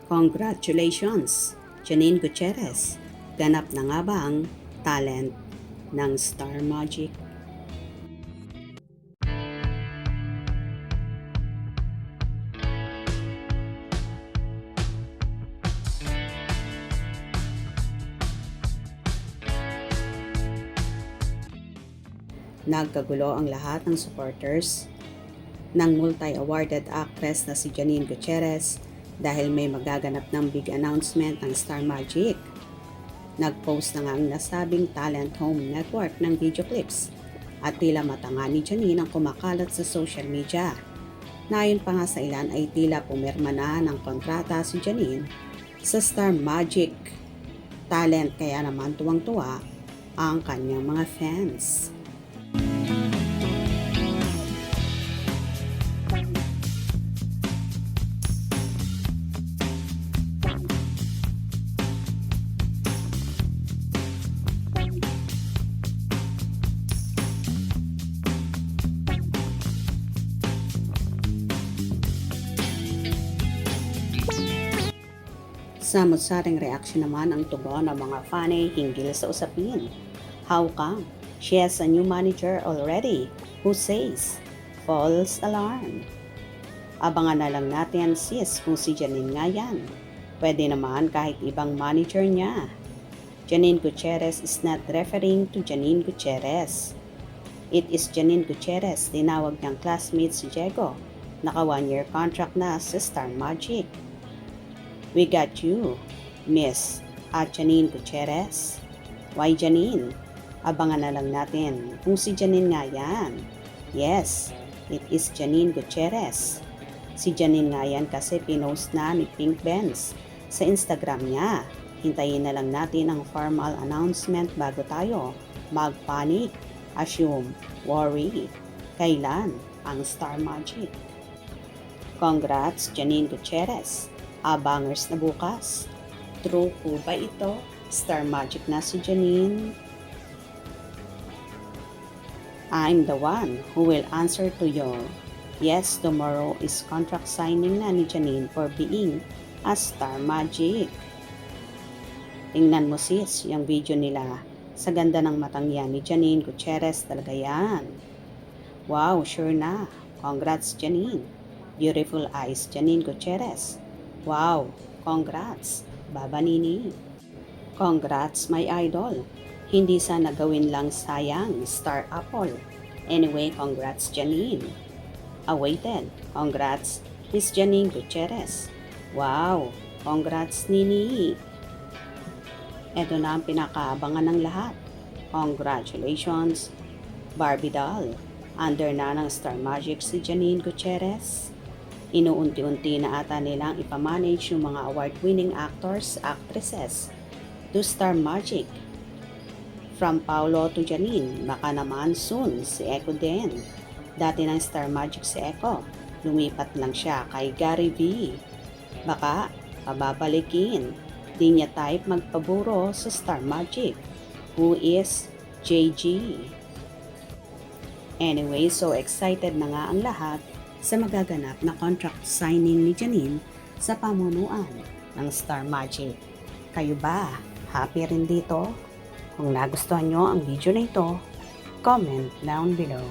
Congratulations, Janine Gutierrez! Ganap na nga ba ang talent ng Star Magic? Nagkagulo ang lahat ng supporters ng multi-awarded actress na si Janine Gutierrez dahil may magaganap ng big announcement ng Star Magic. Nag-post na nga ang nasabing Talent Home Network ng video clips at tila matanga ni Janine ang kumakalat sa social media. Nayon pa nga sa ilan ay tila pumirma na ng kontrata si Janine sa Star Magic Talent, kaya naman tuwang-tuwa ang kanyang mga fans. Samot-saring reaksyon naman ang tugon ng mga fanay hinggil sa usapin. How come? She has a new manager already. Who says? False alarm. Abangan na lang natin sis kung si Janine nga yan. Pwede naman kahit ibang manager niya. Janine Gutierrez is not referring to Janine Gutierrez. It is Janine Gutierrez, tinawag niyang classmate si Diego. Naka 1-year contract na sa Star Magic. We got you, Miss Janine Gutierrez. Why Janine? Abangan na lang natin kung si Janine nga yan. Yes, it is Janine Gutierrez. Si Janine nga yan kasi pinost na ni Pink Benz sa Instagram niya. Hintayin na lang natin ang formal announcement bago tayo mag-panic, assume, worry. Kailan ang Star Magic? Congrats, Janine Gutierrez. Abangers na bukas. True po ba ito? Star Magic na si Janine? I'm the one who will answer to your yes. Tomorrow is contract signing na ni Janine for being a Star Magic. Tingnan mo sis, yung video nila. Sa ganda ng matang yan ni Janine Gutierrez talaga yan. Wow, sure na. Congrats Janine. Beautiful eyes, Janine Gutierrez. Wow, congrats, Baba Nini. Congrats, my idol. Hindi sana gawin lang sayang, Star Apple. Anyway, congrats, Janine. Awaited. Congrats, Miss Janine Gutierrez. Wow, congrats, Nini. Ito na ang pinakaabangan ng lahat. Congratulations, Barbie doll. Under na ng Star Magic si Janine Gutierrez. Inuunti-unti na ata nilang ipamanage yung mga award-winning actors, actresses to Star Magic. From Paolo to Janine, baka naman soon si Echo din. Dati ng Star Magic si Echo, lumipat lang siya kay Gary V. Baka pababalikin, di niya type magpaburo sa Star Magic, who is JG. Anyway, so excited na nga ang lahat sa magaganap na contract signing ni Janine sa pamunuan ng Star Magic. Kayo ba? Happy rin dito? Kung nagustuhan nyo ang video na ito, comment down below.